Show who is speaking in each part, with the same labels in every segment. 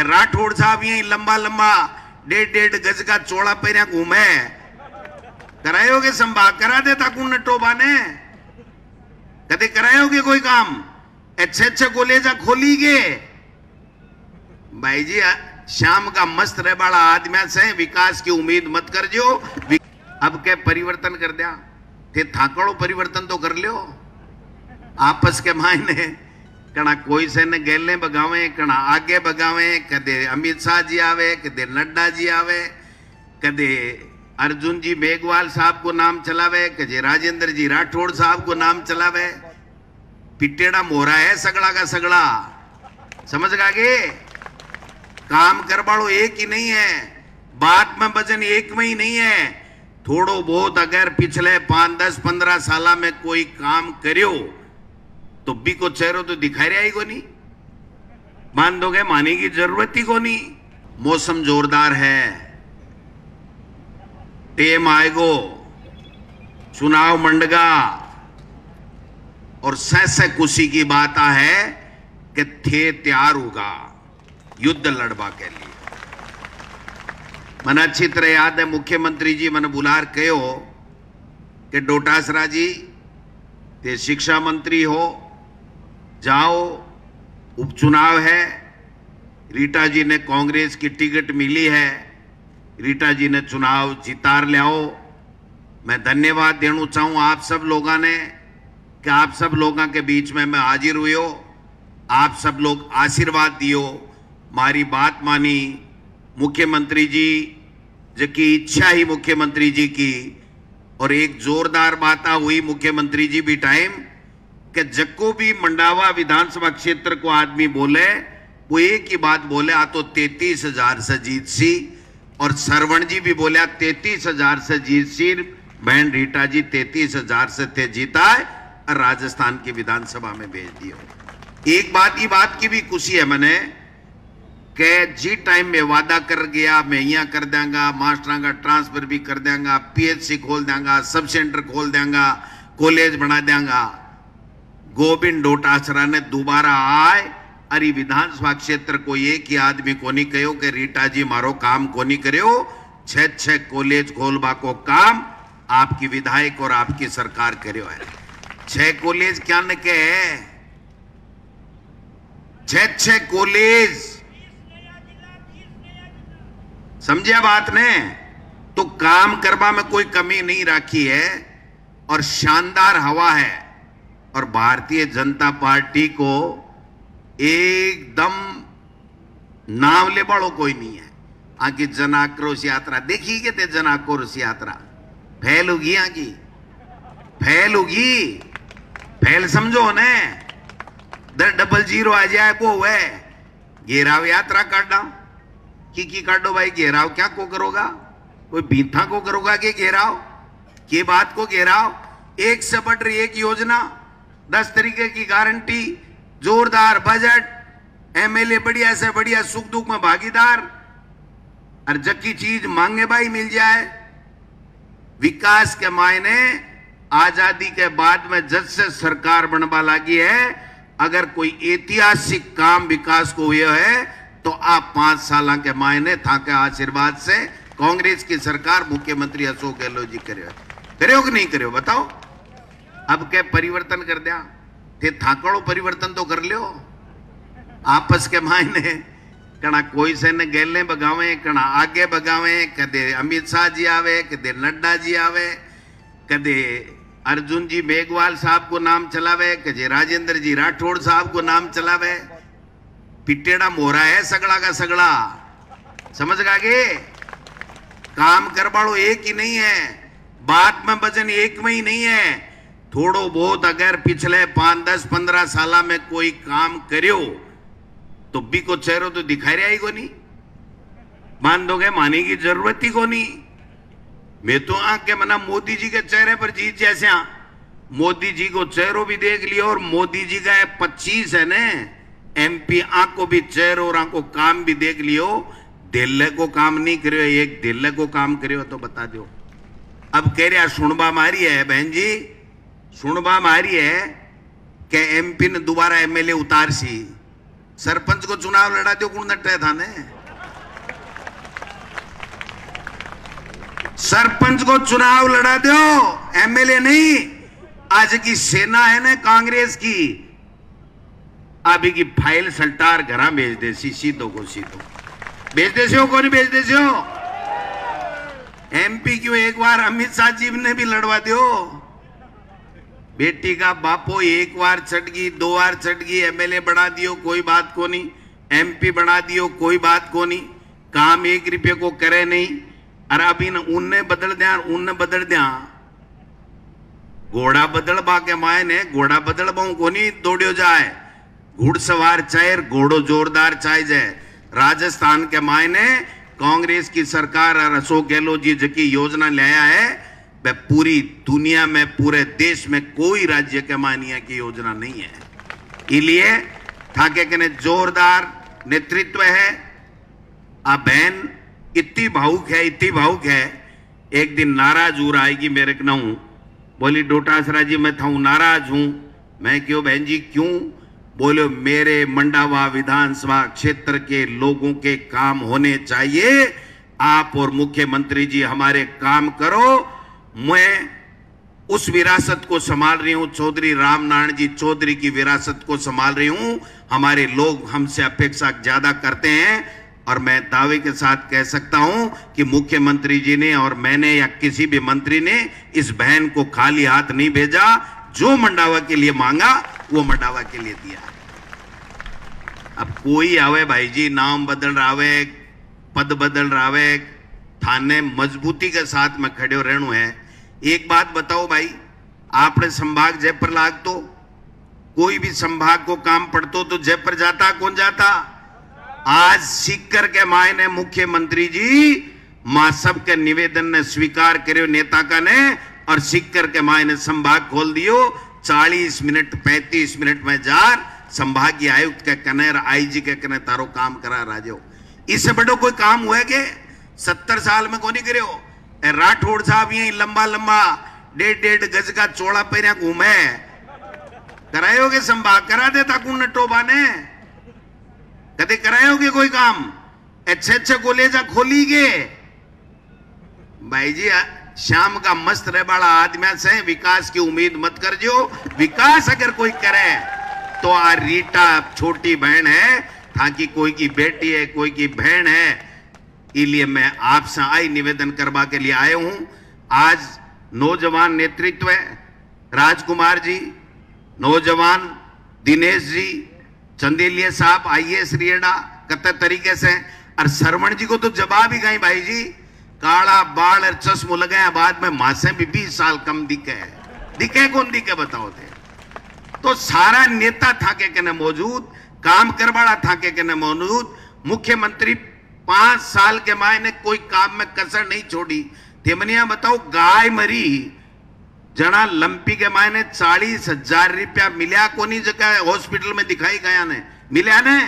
Speaker 1: राठौड़ साहब यही लंबा लंबा 1.5 गज का चौड़ा पैरिया घूमे करायोगे संभाग करा देता कौन नटोबा ने कदे करायोगे कोई काम अच्छे कॉलेजा खोली गे भाई जी शाम का मस्त रह बड़ा आदमी से विकास की उम्मीद मत कर जो अब के परिवर्तन कर दिया थे थाकड़ो परिवर्तन तो कर लियो आपस के मायने कणा कोई से ने गेले बगावे कणा आगे बगावे कदे अमित शाह जी आवे कदे नड्डा जी आवे कदे अर्जुन जी मेघवाल साहब को नाम चलावे कदे राजेंद्र जी राठौड़ साहब को नाम चलावे पिटेड़ा मोरा है सगड़ा का सगड़ा समझ गे काम करवाड़ो एक ही नहीं है बात में वजन एक में ही नहीं है थोड़ो बहुत अगर पिछले 5, 10, 15 साल में कोई काम करियो तो भी को चेहरो तो दिखाई रहा ही को नहीं मान दोगे माने की जरूरत ही को नहीं मौसम जोरदार है टेम आएगो चुनाव मंडगा और सह खुशी की बात है कि थे तैयार होगा युद्ध लड़वा के लिए मन अच्छी तरह याद है मुख्यमंत्री जी मन बुलार कहो कि डोटासरा जी ते शिक्षा मंत्री हो जाओ उपचुनाव है रीटा जी ने कांग्रेस की टिकट मिली है रीटा जी ने चुनाव जितार लियाओ मैं धन्यवाद देना चाहूं आप सब लोगों ने कि आप सब लोगों के बीच में मैं हाजिर हुई हो आप सब लोग आशीर्वाद दियो मारी बात मानी मुख्यमंत्री जी की इच्छा ही मुख्यमंत्री जी की और एक जोरदार बात हुई मुख्यमंत्री जी भी टाइम कि जक्को भी मंडावा विधानसभा क्षेत्र को आदमी बोले वो एक ही बात बोले आ तो 33,000 से जीत सी और सरवण जी भी बोले 33,000 से जीत सी बहन रीटा जी 33,000 से थे जीता है और राजस्थान की विधानसभा में भेज दिया एक बात की भी खुशी है मैंने के जी टाइम में वादा कर गया मैं यहाँ कर देंगा मास्टरों का ट्रांसफर भी कर देंगा पीएचसी खोल देंगा सब सेंटर खोल देंगा कॉलेज बना देंगा गोविंद डोटासरा ने दोबारा आए अरे विधानसभा क्षेत्र को एक ही आदमी को नहीं कहो कि रीटा जी मारो काम को नहीं करो 6 कॉलेज खोलवा को काम आपकी विधायक और आपकी सरकार करो है 6 कॉलेज क्या न के 6 कॉलेज समझिया बात ने तो काम करवा में कोई कमी नहीं रखी है और शानदार हवा है और भारतीय जनता पार्टी को एकदम नाम ले बड़ो कोई नहीं है आकी जन आक्रोश यात्रा देखी के ते जन आक्रोश यात्रा फैल होगी आकी फैल होगी फैल समझो ने 000 आ जाए वो है घेराव यात्रा काटा की काटो भाई घेराव क्या को करोगा कोई बीथा को करोगा कि घेराव के बात को घेराव एक से बढ़ रही एक योजना 10 तरीके की गारंटी जोरदार बजट एमएलए बढ़िया से बढ़िया सुख दुख में भागीदार और जक्की चीज मांगे भाई मिल जाए विकास के मायने आजादी के बाद में जब से सरकार बनवा लगी है अगर कोई ऐतिहासिक काम विकास को हुआ है तो आप 5 साल के मायने था के आशीर्वाद से कांग्रेस की सरकार मुख्यमंत्री अशोक गहलोत जी करो कि नहीं करो बताओ अब के परिवर्तन कर दिया थे थाकड़ो परिवर्तन तो कर लियो आपस के मायने कणा कोई से ने गेले बगावे कणा आगे बगावे कदे अमित शाह जी आवे कदे नड्डा जी आवे कदे अर्जुन जी मेघवाल साहब को नाम चलावे कदे राजेंद्र जी राठौड़ साहब को नाम चलावे पिटेड़ा मोरा है सगड़ा का सगड़ा समझ गे काम करवाड़ो एक ही नहीं है बात में वजन एक में ही नहीं है थोड़ो बहुत अगर पिछले 5, 10, 15 साल में कोई काम करियो तो भी को चेहरो तो दिखाई रहा ही को नहीं मान दोगे माने की जरूरत ही को नहीं मैं तो आके मना मोदी जी के चेहरे पर जीत जैसे मोदी जी को चेहरों भी देख लिया और मोदी जी का 25 है ने एमपी को भी चेहरों और को काम भी देख लियो दिल्ली को काम नहीं करियो एक दिल्ली को काम करियो तो बता दो अब कह रहा सुनबा मारी है बहन जी सुनबा मारी है कि एमपी ने दोबारा एमएलए उतार सी सरपंच को चुनाव लड़ा दो कौन नटे थाने, सरपंच को चुनाव लड़ा दो, एमएलए नहीं। आज की सेना है ना कांग्रेस की, अभी की फाइल सल्टार घरा भेज दे सी, सीधो को सीधो भेज दे हो, कौन भेज दे हो। एमपी क्यों एक बार अमित शाह जी ने भी लड़वा दो, बेटी का बापो एक बार चढ़ गई, 2 बार चढ़ गई, एमएलए बना दियो कोई बात को नहीं, एमपी बना दियो कोई बात को नहीं, काम 1 रुपये को करे नहीं। अरे अभी न उनने बदल दिया, घोड़ा बदल बा के माए ने, घोड़ा बदल बाऊ को नहीं दौड़ियो जाए, घुड़सवार चाहे घोड़ो जोरदार चाहे जाए। राजस्थान के मायने कांग्रेस की सरकार और अशोक गहलोत जी की योजना लाया है, वह पूरी दुनिया में पूरे देश में कोई राज्य के मानिया की योजना नहीं है। इसलिए ठाके के जोरदार नेतृत्व है। आ बहन इतनी भावुक है, एक दिन नाराज हो आएगी मेरे को, बोली डोटासरा जी मैं था नाराज हूं। मैं क्यों बहन जी क्यों? बोलो मेरे मंडावा विधानसभा क्षेत्र के लोगों के काम होने चाहिए, आप और मुख्यमंत्री जी हमारे काम करो। मैं उस विरासत को संभाल रही हूं, चौधरी रामनारायण जी चौधरी की विरासत को संभाल रही हूं। हमारे लोग हमसे अपेक्षा ज्यादा करते हैं और मैं दावे के साथ कह सकता हूं कि मुख्यमंत्री जी ने और मैंने या किसी भी मंत्री ने इस बहन को खाली हाथ नहीं भेजा। जो मंडावा के लिए मांगा वो मंडावा के लिए दिया। अब कोई आवे भाई जी, नाम बदल रहा, पद बदल रहा, थाने मजबूती के साथ में खड़े रहना है। एक बात बताओ भाई, आपने संभाग जयपुर लाग तो कोई भी संभाग को काम पड़तो तो जयपुर जाता, कौन जाता? आज सीकर के मायने मुख्यमंत्री जी मां सबके निवेदन ने स्वीकार करो नेता का ने, और सीकर के मायने संभाग खोल दियो। 40 मिनट 35 मिनट में जार संभागीय आयुक्त के कने, आईजी के कने तारो काम करा राजो। इससे बड़ो कोई काम हुआ के 70 साल में कोनी करो। राठौड़ साहब यही लंबा 1.5 गज का चौड़ा पैरिया घूमे, करायोगे संभाग? करा देता कौन टोबा ने? कदे करायोगे कोई काम? अच्छे कॉलेजा खोली गे भाई जी। शाम का मस्त रह बड़ा आदमी से विकास की उम्मीद मत कर जो। विकास अगर कोई करे तो आ रीटा छोटी बहन है, ताकि कोई की बेटी है, कोई की बहन है। इसलिए मैं आपसे आई निवेदन करवा के लिए आया हूं। आज नौजवान नेतृत्व है, राजकुमार जी, नौजवान दिनेश जी, चंदेलिया साहब आईएएस रिएडा कत तरीके से, और सरवण जी को तो जवाब ही गई भाई जी। काला बाल और चश्मो लगाया, बाद में मासे भी 20 साल कम दिखे कौन दिखे बताओ थे। तो सारा नेता थाके के न मौजूद, काम करवाड़ा थाके के न मौजूद। मुख्यमंत्री 5 साल के मायने कोई काम में कसर नहीं छोड़ी। तेमनिया बताओ, गाय मरी जना लंपी के मायने 40,000 रुपया मिला को नहीं, जगह हॉस्पिटल में दिखाई गया ने मिला ने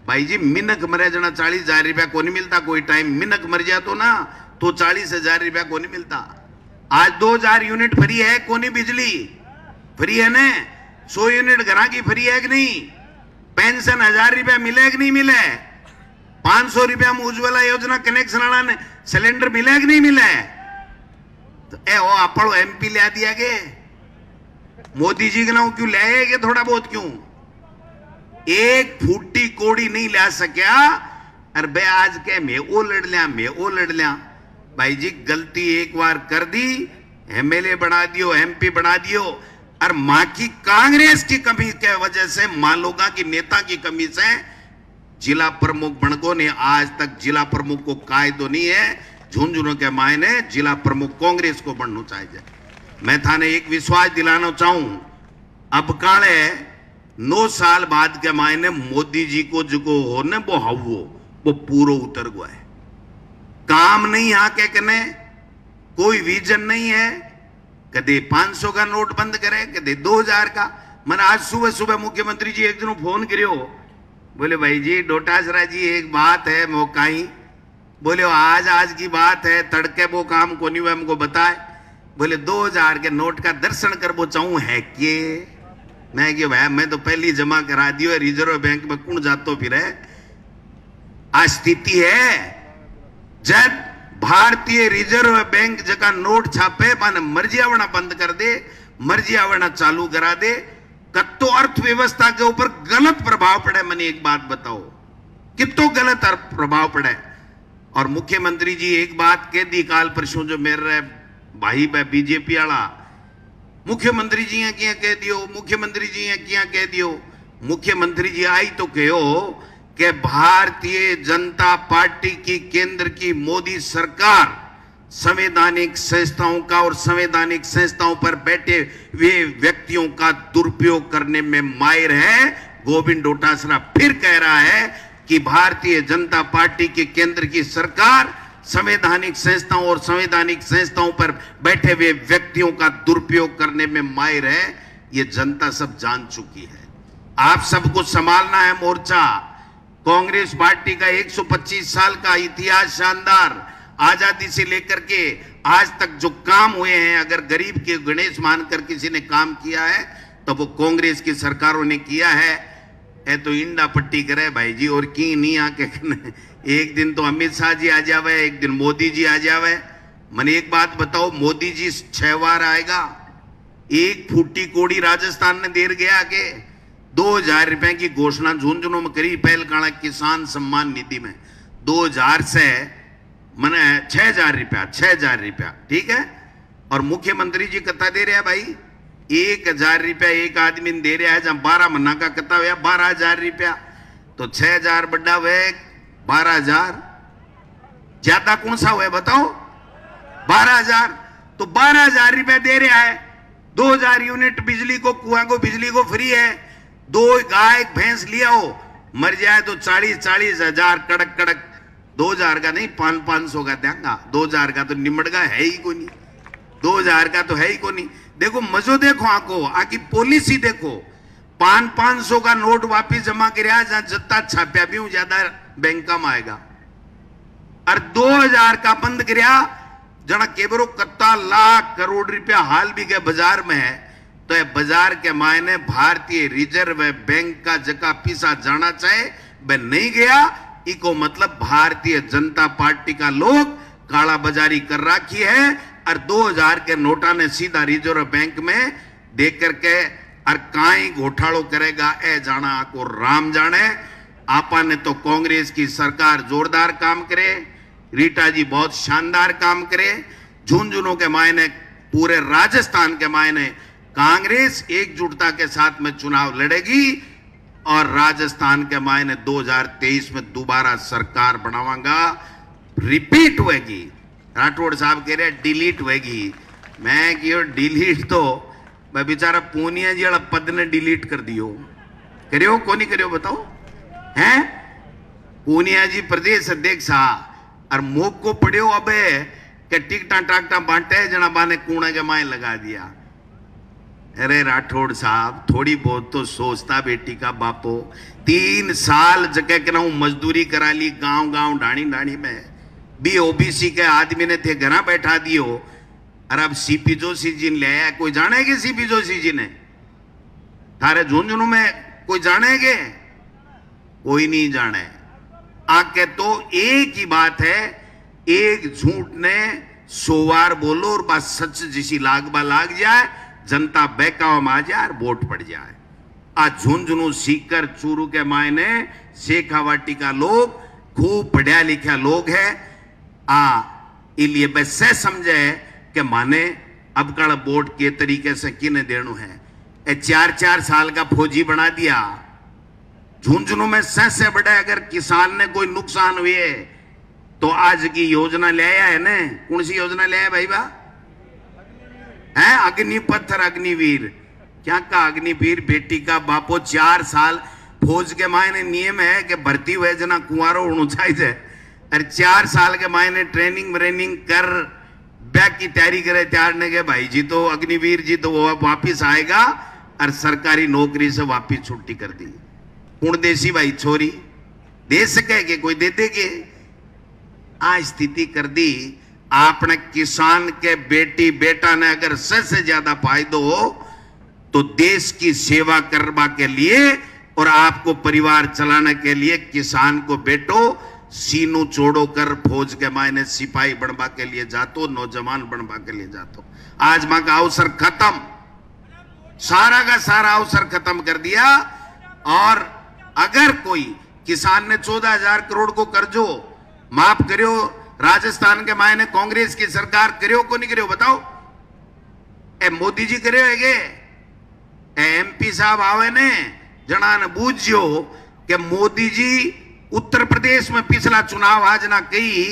Speaker 1: भाई जी। मिनक मरे जना 40,000 रुपया को नहीं मिलता। कोई टाइम मिनक मर जातो ना तो 40,000 रुपया को नहीं मिलता। आज 2000 यूनिट फ्री है, कोनी बिजली फ्री है ने, 100 यूनिट घरा की फ्री है कि नहीं? पेंशन 1000 रुपया मिले कि नहीं मिले? 500 रुपया में उज्ज्वला योजना कनेक्शन वाला ने सिलेंडर मिले कि नहीं मिले? तो वो आपड़ो एमपी ले दिया गे, मोदी जी के नाम क्यों ले थोड़ा बहुत क्यों? एक फूटी कोड़ी नहीं ला सकिया। अरे बे आज के मैं ओ लड़ लिया भाई जी। गलती एक बार कर दी, एमएलए बना दियो, एमपी बना दियो, और मां की कांग्रेस की कमी के वजह से, मां लोगा की नेता की कमी से जिला प्रमुख बनगो ने आज तक जिला प्रमुख को कायदो नहीं है। झुंझुनू के मायने जिला प्रमुख कांग्रेस को बनना चाहिए। मैं थाने एक विश्वास दिलाना चाहूं, अब काले 9 साल बाद के मायने मोदी जी को जो हो न वो हवो वो पूरा उतर गया है। काम नहीं यहाँ के कने, कोई विजन नहीं है। कदे 500 का नोट बंद करे, कदे 2000 का। मैंने आज सुबह मुख्यमंत्री जी एक दिन फोन करियो, बोले भाई जी डोटासरा जी एक बात है मौकाई। बोले आज की बात है, तड़के वो काम को नहीं हुआ हमको बताए। बोले 2000 के नोट का दर्शन कर वो चाहूं है कि मैं कि भाई मैं तो पहली जमा करा दियो, रिजर्व बैंक में कौन जातो फिर है। आ स्थिति है जब भारतीय रिजर्व बैंक जगह नोट छापे माने मर्जी आवना बंद कर दे, मर्जी आवना चालू करा दे, कत्तो अर्थव्यवस्था के ऊपर गलत प्रभाव पड़े। मैंने एक बात बताओ, कितो गलत प्रभाव पड़े। और मुख्यमंत्री जी एक बात कह दी काल परसों, जो मेरे भाई बीजेपी वाला, मुख्यमंत्री जी क्या कह दियो, मुख्यमंत्री जी क्या कह दियो। मुख्यमंत्री जी आई तो कहो कि भारतीय जनता पार्टी की केंद्र की मोदी सरकार संवैधानिक संस्थाओं का और संवैधानिक संस्थाओं पर बैठे हुए व्यक्तियों का दुरुपयोग करने में माहिर है। गोविंद डोटासरा फिर कह रहा है कि भारतीय जनता पार्टी के केंद्र की सरकार संवैधानिक संस्थाओं और संवैधानिक संस्थाओं पर बैठे हुए व्यक्तियों का दुरुपयोग करने में माहिर है। ये जनता सब जान चुकी है। आप सबको संभालना है मोर्चा। कांग्रेस पार्टी का 125 साल का इतिहास, शानदार आजादी से लेकर के आज तक जो काम हुए हैं, अगर गरीब के गणेश मानकर किसी ने काम किया है तो वो कांग्रेस की सरकारों ने किया है। ए तो इंडा पट्टी करे भाई जी, और की नहीं आके एक दिन तो अमित शाह जी आ जावे, एक दिन मोदी जी आ जावे। मैंने एक बात बताओ, मोदी जी 6 बार आएगा। एक फूटी कोड़ी राजस्थान ने देर गया के 2000 रुपए की घोषणा झुंझुनू में करी, पहल काला किसान सम्मान निधि में 2000 से मैंने 6000 रुपया, 6000 रुपया, ठीक है। और मुख्यमंत्री जी कितना दे रहे हैं भाई, 1000 रुपया एक आदमी दे रहा है। जहां 12 महीना का कितना हुआ 12,000 रुपया, तो 6000 बड़ा हुए 12,000, ज्यादा कौन सा हुआ बताओ, 12,000। तो 12,000 रुपया दे रहा है। 2000 यूनिट बिजली को, कुआं को बिजली को फ्री है। 2 गाय भैंस लिया हो, मर जाए तो 40,000 कड़क कड़क, 2000 का नहीं 500 का देंगा। 2000 का तो निमड़गा है ही को नहीं, 2000 का तो है ही को नहीं। देखो मजो देखो, आंको आकी पॉलिसी देखो। 500 का नोट वापिस जमा कराया, जहां जितना छाप्या भी हूं ज्यादा बैंक में आएगा। और 2000 का बंद कराया, जना केवरो कत्ता लाख करोड़ रुपया हाल भी के बाजार में है। तो ये बाजार के मायने भारतीय रिजर्व बैंक का जगह पीसा जाना चाहे वह नहीं गया। इको मतलब भारतीय जनता पार्टी का लोग काला बाजारी कर रखी है। और 2000 के नोटा ने सीधा रिजर्व बैंक में दे करके और काई घोटालो करेगा, ए जाना को राम जाने। आपा ने तो कांग्रेस की सरकार जोरदार काम करे, रीटा जी बहुत शानदार काम करे। झुंझुनू के मायने, पूरे राजस्थान के मायने कांग्रेस एकजुटता के साथ में चुनाव लड़ेगी और राजस्थान के मायने 2023 में दोबारा सरकार बनावांगा, रिपीट होगी। राठौड़ साहब कह रहे डिलीट होगी। मैं क्यों डिलीट, तो मैं बेचारा पूनिया जी वाला पद ने डिलीट कर दियो, करियो को नहीं करियो बताओ हैं। पूनिया जी प्रदेश अध्यक्ष और मोक को पड़ियो अबे के टिकटा टाकटा बांटे, जना बाने कूड़ा के माए लगा दिया। अरे राठौड़ साहब थोड़ी बहुत तो सोचता बेटी का बापो। 3 साल जगह के ना मजदूरी करा ली गांव गांव ढाणी ढाणी में भी। ओबीसी के आदमी ने थे घरा बैठा दियो। और अब सीपी जोशी जी ने ले आया। कोई जानेगे सीपी जोशी जी ने थारे झुंझुनू में कोई जानेगे? कोई नहीं जाने। आके तो एक ही बात है, एक झूठ ने 100 बार बोलो और बात सच जिसी लाग जाए, जनता बहकावा में आ जाए और वोट पड़ जाए। आज झुंझुनू सीकर चूरू के मायने शेखावाटी का लोग खूब पढ़ा लिखा लोग है। इलिए बस से समझे कि माने अब कल वोट के तरीके से किने देनु है। 4-4 साल का फौजी बना दिया। झुंझुनू में से बड़ा अगर किसान ने कोई नुकसान हुए तो आज की योजना ले आया है ना। कौन सी योजना ले आया भाई बा? है अग्निपथ अग्निवीर। क्या का अग्निवीर? बेटी का बापो 4 साल फौज के मायने नियम है कि भर्ती हुए जना कुंवारो होना चाहिए। और 4 साल के मायने ट्रेनिंग व्रेनिंग कर बैग की तैयारी करे तैयार ने के भाई जी, तो अग्निवीर जी तो वो वापिस आएगा और सरकारी नौकरी से वापिस छुट्टी कर दी। कौन देसी भाई छोरी दे सके कि कोई दे देगे? आ स्थिति कर दी। आपने किसान के बेटी बेटा ने अगर से ज्यादा फायदो हो तो देश की सेवा करवा के लिए और आपको परिवार चलाने के लिए किसान को बेटो सीनू चोड़ो कर फौज के मायने सिपाही बनवा के लिए जातो, नौजवान बनवा के लिए जातो। आज मां का अवसर खत्म, सारा का सारा अवसर खत्म कर दिया। और अगर कोई किसान ने 14,000 करोड़ को कर्जो माफ करियो, राजस्थान के मायने कांग्रेस की सरकार करियो को नहीं करियो बताओ? ए मोदी जी करियो है एमपी साहब आवे ने जना ने बूझियो कि मोदी जी उत्तर प्रदेश में पिछला चुनाव आज ना कही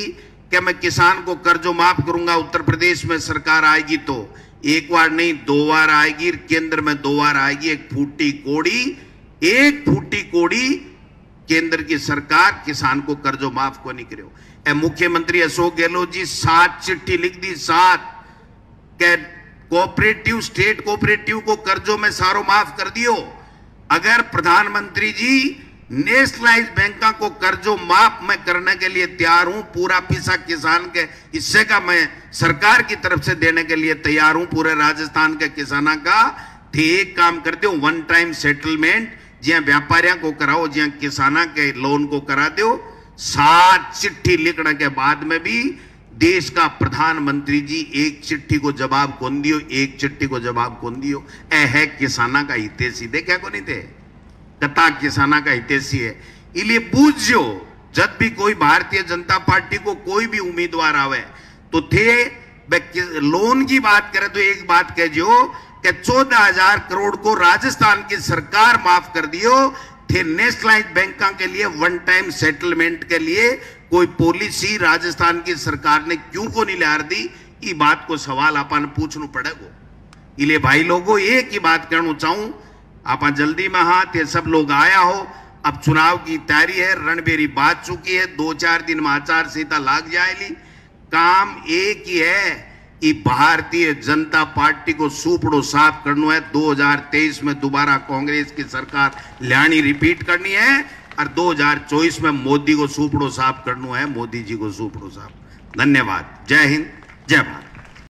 Speaker 1: कि मैं किसान को कर्जो माफ करूंगा, उत्तर प्रदेश में सरकार आएगी तो एक बार नहीं 2 बार आएगी, केंद्र में 2 बार आएगी। एक फूटी कोड़ी केंद्र की सरकार किसान को कर्जो माफ को नहीं करियो। ए मुख्यमंत्री अशोक गहलोत जी 7 चिट्ठी लिख दी, 7 के कोऑपरेटिव स्टेट कोऑपरेटिव को कर्जों में सारो माफ कर दियो। अगर प्रधानमंत्री जी नेशनलाइज बैंकों को कर्जों माफ मैं करने के लिए तैयार हूं, पूरा पैसा किसान के हिस्से का मैं सरकार की तरफ से देने के लिए तैयार हूं, पूरे राजस्थान के किसानों का। थे एक काम करते हो, 1 टाइम सेटलमेंट ज्या व्यापारियों को कराओ, ज्या किसानों के लोन को करा दो। 7 चिट्ठी लिखने के बाद में भी देश का प्रधानमंत्री जी एक चिट्ठी को जवाब कौन दियो, एक चिट्ठी को जवाब कौन दियो। ए है किसाना का हितैषी, देखा को नहीं थे कथा किसाना का हितैषी है। इसलिए बूझो जब भी कोई भारतीय जनता पार्टी को कोई भी उम्मीदवार आवे तो थे लोन की बात करे तो एक बात कह जो कि 14,000 करोड़ को राजस्थान की सरकार माफ कर दियो थे। नेशनलाइज बैंकों के लिए 1 टाइम सेटलमेंट के लिए कोई पॉलिसी राजस्थान की सरकार ने क्यों को नहीं ला दी, ये बात को सवाल अपन पूछना पड़ेगा। इसलिए भाई लोगों एक ही बात कहना चाहूं, आप जल्दी में हाथ ये सब लोग आया हो, अब चुनाव की तैयारी है, रणबेरी बात चुकी है, 2-4 दिन में आचार संहिता लाग जाएगी। काम एक ही है कि भारतीय जनता पार्टी को सूपड़ो साफ करना है। 2023 में दोबारा कांग्रेस की सरकार लानी रिपीट करनी है और 2024 में मोदी को सूपड़ो साफ करना है, मोदी जी को सूपड़ो साफ। धन्यवाद। जय हिंद, जय भारत।